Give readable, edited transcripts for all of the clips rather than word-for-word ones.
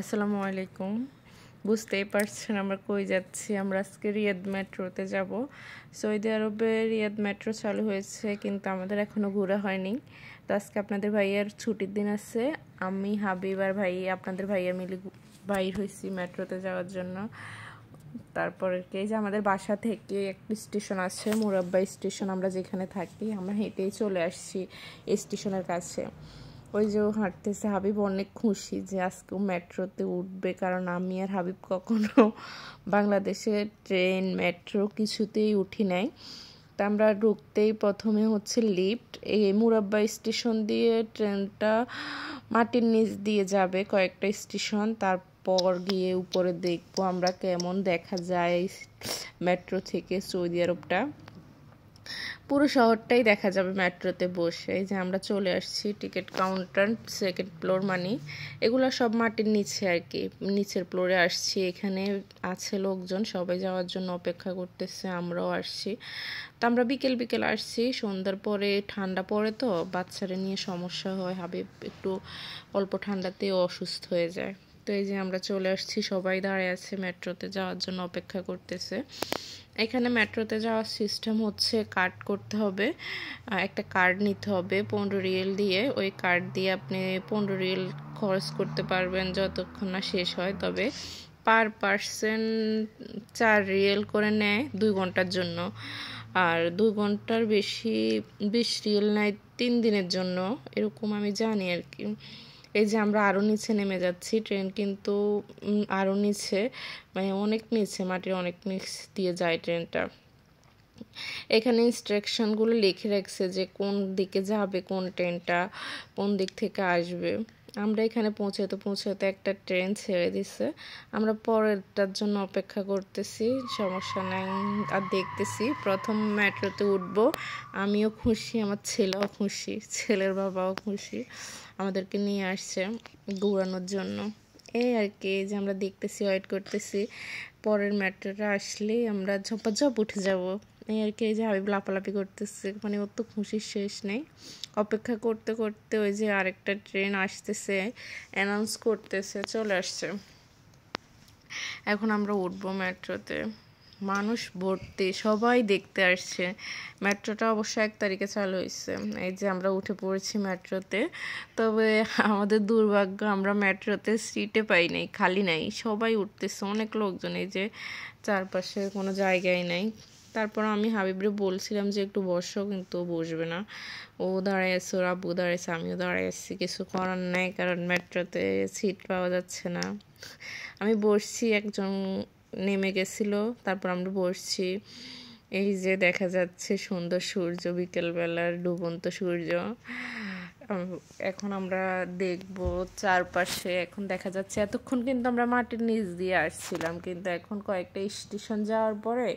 আসসালামু আলাইকুম। বুঝতেই পারছেন আমরা কই যাচ্ছি। আমরা আজকে রিয়াদ মেট্রোতে যাব। সৌদি আরবে রিয়াদ মেট্রো চালু হয়েছে, কিন্তু আমাদের এখনও ঘোরা হয়নি। তো আজকে আপনাদের ভাইয়ার ছুটির দিন আছে, আমি হাবিব আর ভাই আপনাদের ভাইয়া মিলে বাইর হয়েছি মেট্রোতে যাওয়ার জন্য। তারপরে এই যে আমাদের বাসা থেকে একটা স্টেশন আছে, মুরাব্বা স্টেশন, আমরা যেখানে থাকি আমরা হেঁটেই চলে আসছি স্টেশনের কাছে। ওই যে হাঁটতেছে, হাবিব অনেক খুশি যে আজকে মেট্রোতে উঠবে, কারণ আমি আর হাবিব কখনো বাংলাদেশে ট্রেন মেট্রো কিছুতেই উঠি নাই। তা আমরা ঢুকতেই প্রথমে হচ্ছে লিফট, এই মুরাব্বা স্টেশন দিয়ে ট্রেনটা মাটির নিচ দিয়ে যাবে কয়েকটা স্টেশন, তারপর গিয়ে উপরে দেখবো আমরা কেমন দেখা যায় মেট্রো থেকে সৌদি আরবটা। পুরো শহরটাই দেখা যাবে মেট্রোতে বসে। এই যে আমরা চলে আসছি টিকিট কাউন্টার, সেকেন্ড ফ্লোর মানে এগুলো সব মাটির নিচে আর কি, নিচের ফ্লোরে আসছি। এখানে আছে লোকজন, সবাই যাওয়ার জন্য অপেক্ষা করতেছে, আমরাও আসছি। তো আমরা বিকেল বিকেল আসছি, সন্ধ্যার পরে ঠান্ডা পড়ে তো বাচ্চারা নিয়ে সমস্যা হয়, হাবিব একটু অল্প ঠান্ডাতেও অসুস্থ হয়ে যায়। তো এই যে আমরা চলে আসছি, সবাই দাঁড়িয়ে আছে মেট্রোতে যাওয়ার জন্য অপেক্ষা করতেছে। এখানে মেট্রোতে যাওয়ার সিস্টেম হচ্ছে কার্ড করতে হবে, একটা কার্ড নিতে হবে 15 রিয়েল দিয়ে। ওই কার্ড দিয়ে আপনি 15 রিয়েল খরচ করতে পারবেন যতক্ষণ না শেষ হয়। তবে পার পার্সন 4 রিয়েল করে নেয় 2 ঘন্টার জন্য, আর 2 ঘন্টার বেশি 20 রিয়েল নেয় 3 দিনের জন্য, এরকম আমি জানি আর কি। এই যে আমরা আরও নিচে নেমে যাচ্ছি, ট্রেন কিন্তু আরও নিচে, মানে অনেক নিচে, মাটির অনেক নিচ দিয়ে যায় ট্রেনটা। এখানে ইনস্ট্রাকশনগুলো লিখে রাখছে যে কোন দিকে যাবে, কোন ট্রেনটা কোন দিক থেকে আসবে। আমরা এখানে পৌঁছাতে পৌঁছাতে একটা ট্রেন ছেড়ে দিছে, আমরা পরেরটার জন্য অপেক্ষা করতেছি, সমস্যা নাই। আর দেখতেছি প্রথম মেট্রোতে উঠবো, আমিও খুশি, আমার ছেলেও খুশি, ছেলের বাবাও খুশি, আমাদেরকে নিয়ে আসছে ঘোরানোর জন্য। এই আর কি, এই যে আমরা দেখতেছি, ওয়েট করতেছি, পরের মেট্রোটা আসলেই আমরা ঝপাঝপ উঠে যাব। এই আর কি, এই যে হাবিব লাফালাফি করতেছে, মানে ওর তো খুশির শেষ নেই। অপেক্ষা করতে করতে ওই যে আরেকটা ট্রেন আসতেছে, অ্যানাউন্স করতেছে চলে আসছে। এখন আমরা উঠবো মেট্রোতে, মানুষ ভর্তি, সবাই দেখতে আসছে। মেট্রোটা অবশ্য 1 তারিখে চালু হয়েছে। এই যে আমরা উঠে পড়েছি মেট্রোতে, তবে আমাদের দুর্ভাগ্য আমরা মেট্রোতে সিটে পাই নাই, খালি নাই, সবাই উঠতেছে, অনেক লোকজন, এই যে চারপাশে কোনো জায়গায় নাই। তারপর আমি হাবিবরে বলছিলাম যে একটু বসো, কিন্তু বসবে না, ও দাঁড়ায় আছে, ওর আব্বু দাঁড়াইছে, আমিও দাঁড়ায় আছি, কিছু করার নাই, কারণ মেট্রোতে সিট পাওয়া যাচ্ছে না। আমি বসছি, একজন নেমে গেছিল, তারপর আমরা বসছি। এই যে দেখা যাচ্ছে সুন্দর সূর্য, বিকেলবেলার ডুবন্ত সূর্য। এখন আমরা দেখব চারপাশে, এখন দেখা যাচ্ছে, এতক্ষণ কিন্তু আমরা মাটির নিচ দিয়ে আসছিলাম, কিন্তু এখন কয়েকটা স্টেশন যাওয়ার পরে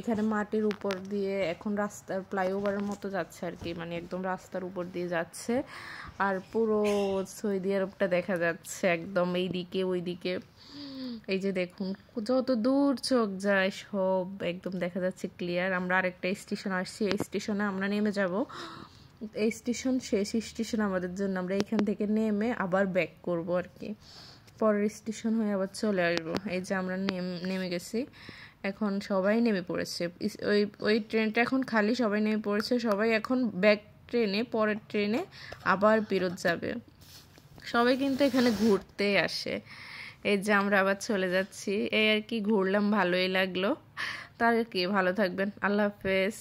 এখানে মাটির উপর দিয়ে এখন রাস্তার ফ্লাইওভারের মতো যাচ্ছে আর কি, মানে একদম রাস্তার উপর দিয়ে যাচ্ছে। আর পুরো সৌদি আরবটা দেখা যাচ্ছে একদম এইদিকে ওইদিকে। এই যে দেখুন, যত দূর চোখ যায় সব একদম দেখা যাচ্ছে ক্লিয়ার। আমরা আরেকটা স্টেশন আসছি, এই স্টেশনে আমরা নেমে যাব। এই স্টেশন শেষ স্টেশন আমাদের জন্য, আমরা এখান থেকে নেমে আবার ব্যাক করব আর কি, পরের স্টেশন হয়ে আবার চলে আসবো। এই যে আমরা নেমে গেছি, এখন সবাই নেমে পড়েছে, ওই ওই ট্রেনটা এখন খালি, সবাই নেমে পড়েছে, সবাই এখন ব্যাক ট্রেনে, পরের ট্রেনে আবার ফেরত যাবে। সবাই কিন্তু এখানে ঘুরতে আসে। এই যে আমরা আবার চলে যাচ্ছি, এই আর কি, ঘুরলাম, ভালোই লাগলো। তার কি, ভালো থাকবেন, আল্লাহ হাফেজ।